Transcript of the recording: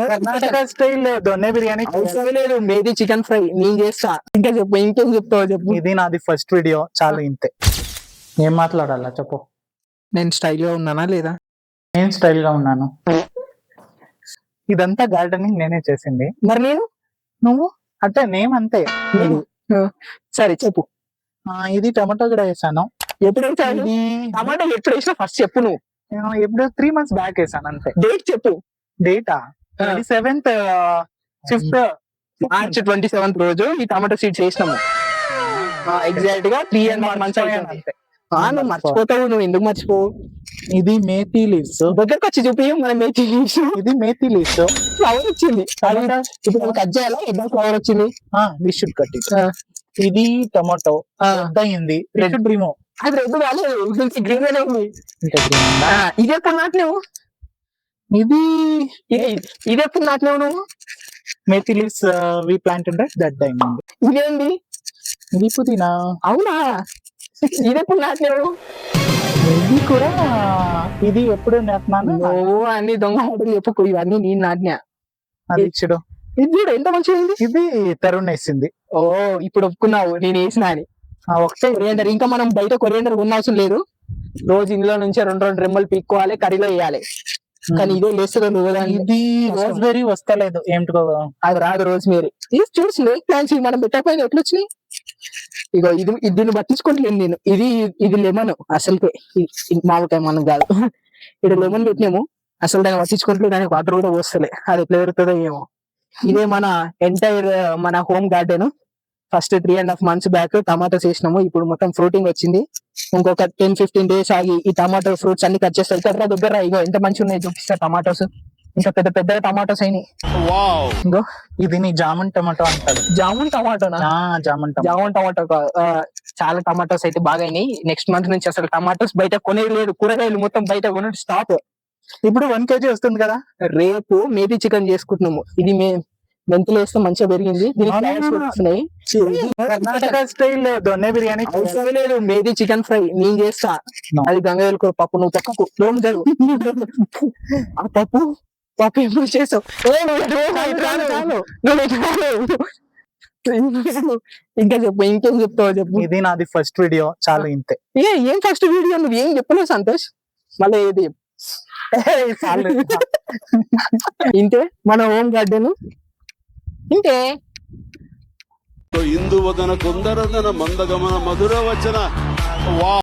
Karnataka style దొన్నె బిర్యానీ అవసరం లేదు. మేది chicken fry నేను చేస్తా. ఇంకా చెప్పు, ఇంకేం చెప్తావో చెప్పు. ఇది నాది ఫస్ట్ వీడియో, చాలు ఇంతే. ఏం మాట్లాడాలా చెప్పు. నేను స్టైల్ గా ఉన్నానా లేదా? నేను స్టైల్ గా ఉన్నాను. ఇదంతా గార్డెనింగ్ నేనే చేసింది. మరి నేను నువ్వు అంటే నేమ్ అంతే. సరే చెప్పు. ఇది టమాటో కూడా వేసాను. ఎప్పుడు వేసాను? టమాటా ఎప్పుడు వేసినా ఫస్ట్ చెప్పు నువ్వు. ఎప్పుడు 3 months బ్యాక్ వేసాను అంతే. డేట్ చెప్పు. Data 27th 5th March 27th రోజు ఈ టమాటో సీడ్స్ వేసినాము. ఎగ్జాక్ట్ గా 3.5 months అంతే. నువ్వు మర్చిపోతావు. నువ్వు ఎందుకు మర్చిపోవు? ఇది మేథీ లీవ్స్. దగ్గరకు వచ్చి చూపి. మన మేథీ లీవ్స్. ఇది మేథీ లీవ్స్. ఫ్లవర్ వచ్చింది. ఇప్పుడు కట్ చేయాలా? ఎప్పుడు ఫ్లవర్ వచ్చింది? We should cut it. ఇది టమాటో అయింది. రిమూవ్. అది రెడ్ కాలేదు, గ్రీన్ గానే ఉంది. ఇది ఎప్పుడు నాటినావు? ఇది ఎప్పుడు నాటినావు నువ్వు? Methi leaves we planted that time. ఇదేంటి? ఇది పుదీనా. అవునా? ఇది ఎప్పుడు నాటినావు? ఇది కూడా ఇది ఎప్పుడు నాటినాను. అన్ని దొంగ ఆటలు చెప్పుకో. ఇవన్నీ నేను నాటినా. అది ఇచ్చుడు. ఇది చూడు ఎంత మంచిగా ఉంది. ఇది తరుణ్ వేసింది. ఇప్పుడు ఒప్పుకున్నావు నేను వేసిన అని. ఒకటే కొరియండర్. ఇంకా మనం బయట కొరియండర్ కొనవసరం లేదు. రోజు ఇందులో నుంచి 2 రెమ్మలు పీక్కోవాలి, కర్రీలో వేయాలి. కానీ ఇదే లేస్తుంది. ఇది రోజ్బెరీ వస్తలేదు ఏమిటో. అది రాదు రోజ్మేరీ. ఇది చూడు స్నేక్ ప్లాంట్స్ మనం పెట్టకపోయినా ఎట్లా వచ్చినాయి. ఇగో ఇది దీన్ని పట్టించుకుంటలేను నేను. ఇది లెమన్ అసలుకే. మామిడికాయ మనం కాదు. ఇక్కడ లెమన్ పెట్టినాము. అసలు దాన్ని పట్టించుకుంటలేదు. దానికి వాటర్ కూడా పోస్తలే. అది ఎట్లా పెరుగుతుందో ఏమో. ఇదే మన ఎంటైర్ మన home garden. First 3.5 months back tomatoes వేసినాము. ఇప్పుడు మొత్తం ఫ్రూటింగ్ వచ్చింది. ఇంకొక 10-15 days ఆగి ఈ టమాటో ఫ్రూట్స్ అన్ని కట్ చేస్తారు. ఇక్కడ దగ్గర ఇగో ఎంత మంచిగా ఉన్నాయి చూపిస్తా. టమాటోస్ ఇంకా పెద్ద పెద్ద టమాటోస్ అయినాయి. ఇంకో ఇది నీ జామున్ టమాటో అంటాడు. జామున్ టమాటోనా? జామున్ టమాటో. చాలా టమాటోస్ అయితే బాగా అయినాయి. నెక్స్ట్ మంత్ నుంచి అసలు టమాటోస్ బయట కొనేది లేదు. కూరగాయలు మొత్తం బయట కొనేది స్టాప్. ఇప్పుడు 1 kg వస్తుంది కదా. రేపు మేథీ చికెన్ చేసుకుంటున్నాము. ఇది మెంతులు వేస్తే మంచిగా పెరిగింది. కర్ణాటక స్టైల్ దొన్నె బిర్యానీ అవసరం లేదు. మేథీ చికెన్ ఫ్రై నేను చేస్తా. అది గంగవేలు కూర పప్పు. నువ్వు పక్కకు ఆ పప్పు ఎప్పుడు చేసావు? ఇంకా చెప్పు, ఇంకేం చెప్తావో చెప్పు. ఇది నాది ఫస్ట్ వీడియో, చాలు ఇంతే. ఏం ఫస్ట్ వీడియో? నువ్వు ఏం చెప్పలేవు సంతోష్. మళ్ళీ ఏది ఇంతే మన హోమ్ గార్డెన్. ఇంతే. ఇందువదన కుందరదన మందగమన మధుర వచన.